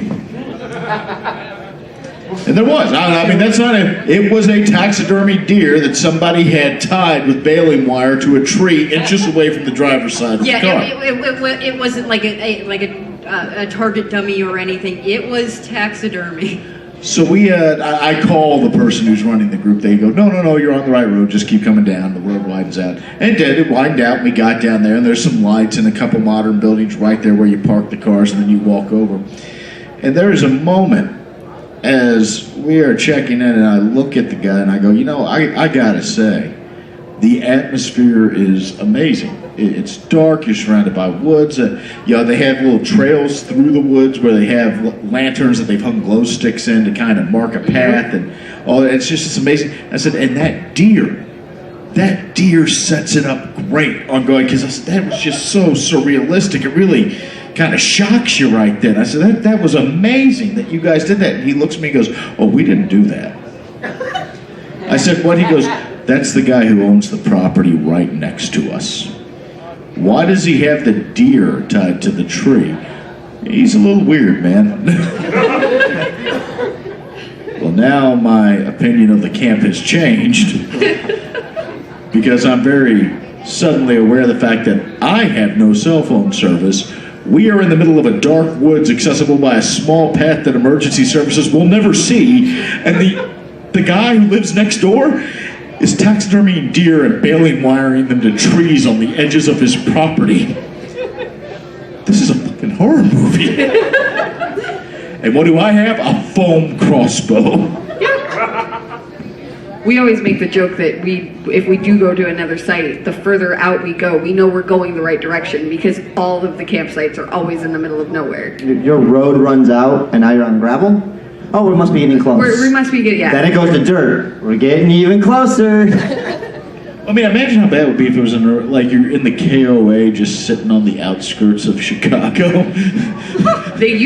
And there was. I mean, it was a taxidermy deer that somebody had tied with baling wire to a tree inches away from the driver's side of the car. It wasn't like a target dummy or anything. It was taxidermy. So I call the person who's running the group. They go, no, you're on the right road. Just keep coming down. The road widens out. And it did. It widened out. And we got down there, and there's some lights and a couple modern buildings right there where you park the cars, and then you walk over. And there is a moment as we are checking in, and I look at the guy, and I go, I gotta say, the atmosphere is amazing. It's dark. You're surrounded by woods. They have little trails through the woods where they have lanterns that they've hung glow sticks in to kind of mark a path, and all that. It's amazing. I said, and that deer sets it up great on going, because that was just so surrealistic. It really kind of shocks you right then. I said, that was amazing that you guys did that. And he looks at me and goes, "Oh, we didn't do that." I said, "What?" He goes, "That's the guy who owns the property right next to us. Why does he have the deer tied to the tree? He's a little weird, man." Well, now my opinion of the camp has changed because I'm very suddenly aware of the fact that I have no cell phone service. We are in the middle of a dark woods accessible by a small path that emergency services will never see, and the guy who lives next door is taxidermying deer and baling wiring them to trees on the edges of his property. This is a fucking horror movie. And what do I have? A foam crossbow. We always make the joke that if we do go to another site, the further out we go, we know we're going the right direction because all of the campsites are always in the middle of nowhere. Your road runs out and now you're on gravel? Oh, we must be getting close. We must be getting, yeah. Then it goes to dirt. We're getting even closer. I mean, imagine how bad it would be if it was like you're in the KOA just sitting on the outskirts of Chicago. They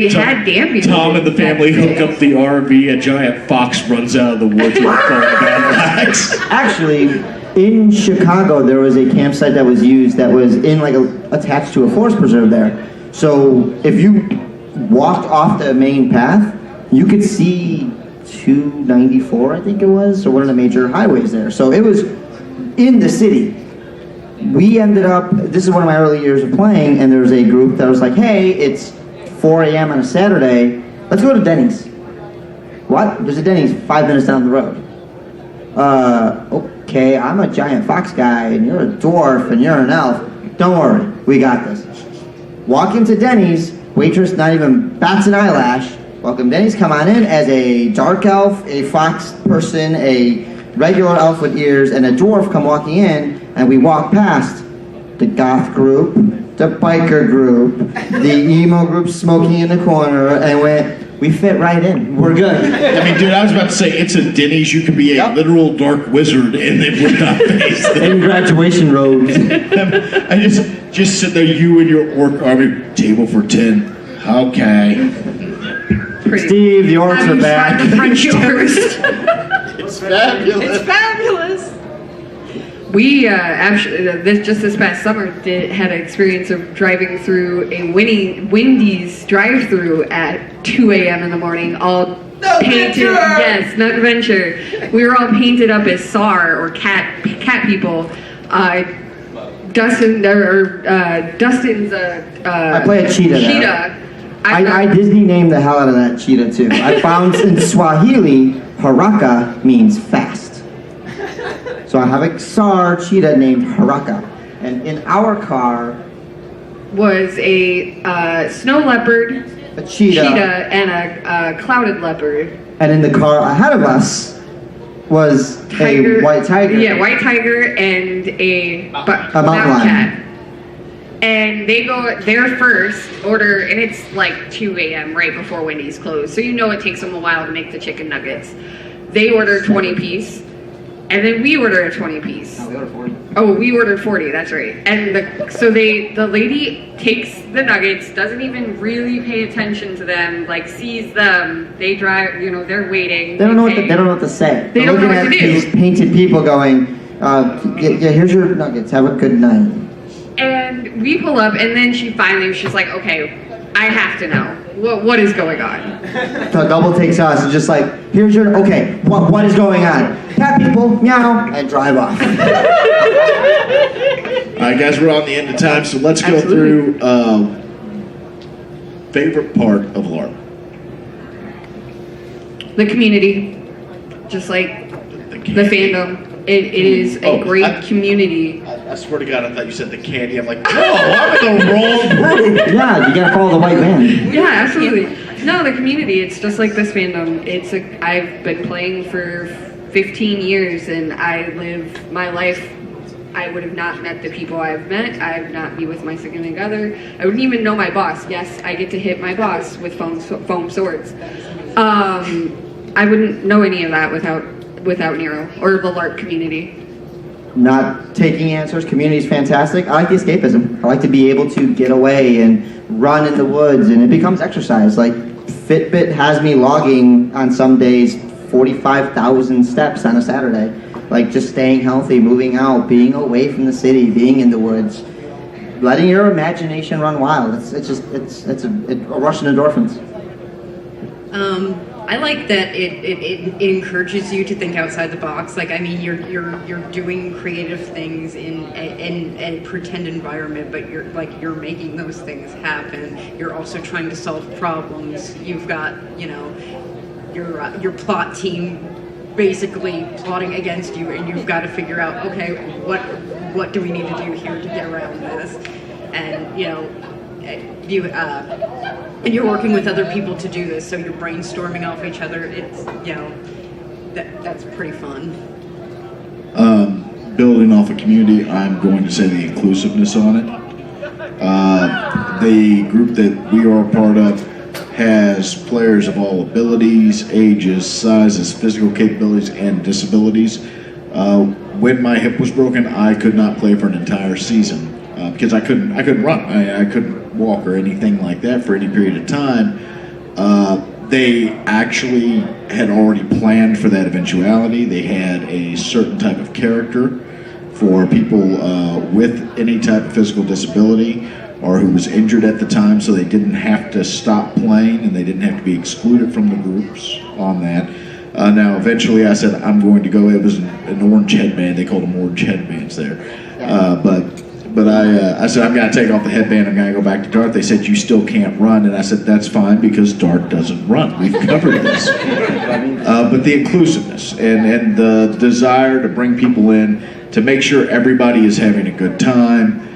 had damn Tom and the family hook up the RV, a giant fox runs out of the woods with battle-axe. Actually, in Chicago, there was a campsite that was used that was in attached to a forest preserve there. So if you walked off the main path, you could see 294, I think it was, or one of the major highways there. So it was in the city. We ended up, this is one of my early years of playing, and there was a group that was like, hey, it's 4 a.m. on a Saturday, let's go to Denny's. What? There's a Denny's 5 minutes down the road. Okay, I'm a giant fox guy, and you're a dwarf, and you're an elf. Don't worry, we got this. Walk into Denny's, waitress not even bats an eyelash. Welcome Denny's, come on in as a dark elf, a fox person, a regular elf with ears, and a dwarf come walking in, and we walk past the goth group, the biker group, the emo group smoking in the corner, and we fit right in. We're good. I mean, dude, I was about to say, it's a Denny's, you could be a literal dark wizard, and they would not face them. In graduation robes. I just sit there, you and your orc army, table for 10. Okay. Steve, the orcs are back. It's fabulous. It's fabulous. We actually, this past summer, had an experience of driving through a Wendy's drive-through at 2 a.m. in the morning, all painted. Yes, not adventure. We were all painted up as SAR or cat people. Dustin's. I play a cheetah. Cheetah. I Disney named the hell out of that cheetah too. I found in Swahili, haraka means fast. So I have a SAR cheetah named Haraka. And in our car was a snow leopard, a cheetah, and a clouded leopard. And in the car ahead of us was a white tiger. Yeah, white tiger and a mountain mountain lion. cat. And they go their first order, and it's like 2 a.m. right before Wendy's closed, so you know it takes them a while to make the chicken nuggets. They order 20 piece, and then we order a 20 piece. No, we ordered 40. Oh, we ordered 40. That's right. And the lady takes the nuggets, doesn't even really pay attention to them, like sees them. They drive, they're waiting. They don't know what to say. They They're don't know looking what at to do. these painted people going, yeah, here's your nuggets. Have a good night. And we pull up, and then she's like, okay, I have to know. What is going on? So double takes us and just like, here's your, okay, what is going on? Cat people, meow, and drive off. All right, guys, we're on the end of time, so let's go through favorite part of LARP. The community, just like the fandom. It is a great community. I swear to God, I thought you said the candy. I'm like, no, I'm in the wrong group. Yeah, you gotta follow the white man. Yeah, absolutely. No, the community, it's just like this fandom. I've been playing for 15 years, and I live my life. I would have not met the people I've met. I would not be with my significant other. I wouldn't even know my boss. Yes, I get to hit my boss with foam swords. I wouldn't know any of that without Nero or the LARP community. Not taking answers. Community's fantastic. I like the escapism. I like to be able to get away and run in the woods, and it becomes exercise. Like Fitbit has me logging on some days 45,000 steps on a Saturday. Like just staying healthy, moving out, being away from the city, being in the woods, letting your imagination run wild. It's a rush of endorphins. I like that it encourages you to think outside the box. Like, I mean, you're doing creative things in a pretend environment, but you're making those things happen. You're also trying to solve problems. You've got your plot team basically plotting against you, and you've got to figure out, okay, what do we need to do here to get around this? And and you're working with other people to do this, so you're brainstorming off each other. It's that's pretty fun. Building off a community, I'm going to say the inclusiveness on it. The group that we are a part of has players of all abilities, ages, sizes, physical capabilities, and disabilities. When my hip was broken, I could not play for an entire season because I couldn't run. I couldn't walk or anything like that for any period of time. They actually had already planned for that eventuality. They had a certain type of character for people with any type of physical disability or who was injured at the time, so they didn't have to stop playing and they didn't have to be excluded from the groups on that. Now, eventually I said, I'm going to go. It was an orange headband. They called them orange headbands there. But I said, I'm going to take off the headband. I'm going to go back to Dart. They said, you still can't run. And I said, that's fine because Dart doesn't run. We've covered this. But the inclusiveness and the desire to bring people in, to make sure everybody is having a good time,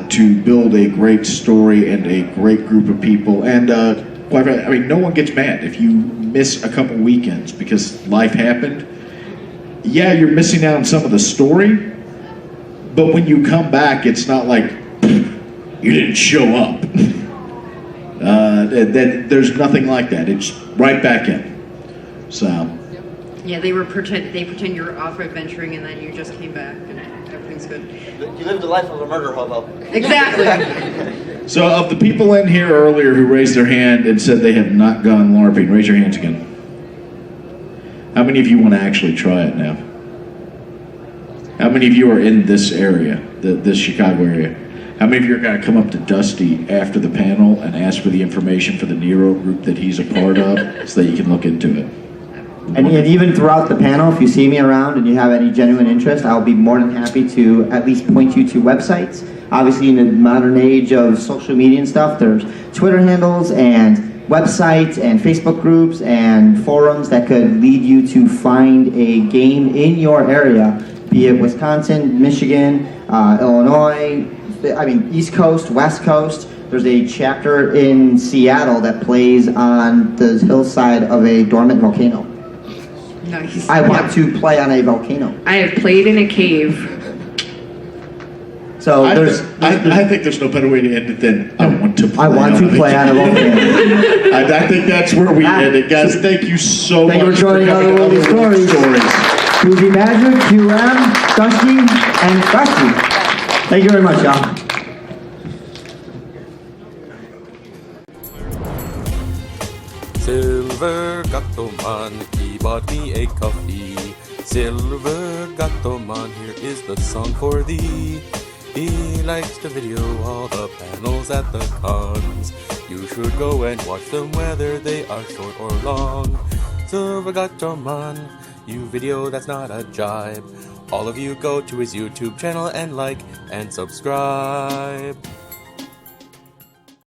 to build a great story and a great group of people. And quite frankly, I mean, no one gets mad if you miss a couple weekends because life happened. Yeah, you're missing out on some of the story, but when you come back, it's not like you didn't show up. There's nothing like that. It's right back in. So. Yeah, they pretend you're off adventuring and then you just came back and everything's good. You lived the life of a murder hobo. Exactly. So of the people in here earlier who raised their hand and said they have not gone LARPing, raise your hands again. How many of you want to actually try it now? How many of you are in this area, this Chicago area? How many of you are going to come up to Dusty after the panel and ask for the information for the Nero group that he's a part of so that you can look into it? And even throughout the panel, if you see me around and you have any genuine interest, I'll be more than happy to at least point you to websites. Obviously, in the modern age of social media and stuff, there's Twitter handles and websites and Facebook groups and forums that could lead you to find a game in your area, be it Wisconsin, Michigan, Illinois, East Coast, West Coast. There's a chapter in Seattle that plays on the hillside of a dormant volcano. Nice. I want to play on a volcano. I have played in a cave. So I think there's no better way to end it than I want to play. I want to play on a volcano. I think that's where we end it, guys. Thank you so much for joining Otherworld Stories. QG Magic, QM, Dusty, and Dusty. Thank you very much, y'all. Silver Gatoman, he bought me a coffee. Silver Gatoman, here is the song for thee. He likes to video all the panels at the cons. You should go and watch them whether they are short or long. Silver Gatoman, you video that's not a jibe. All of you go to his YouTube channel and like and subscribe.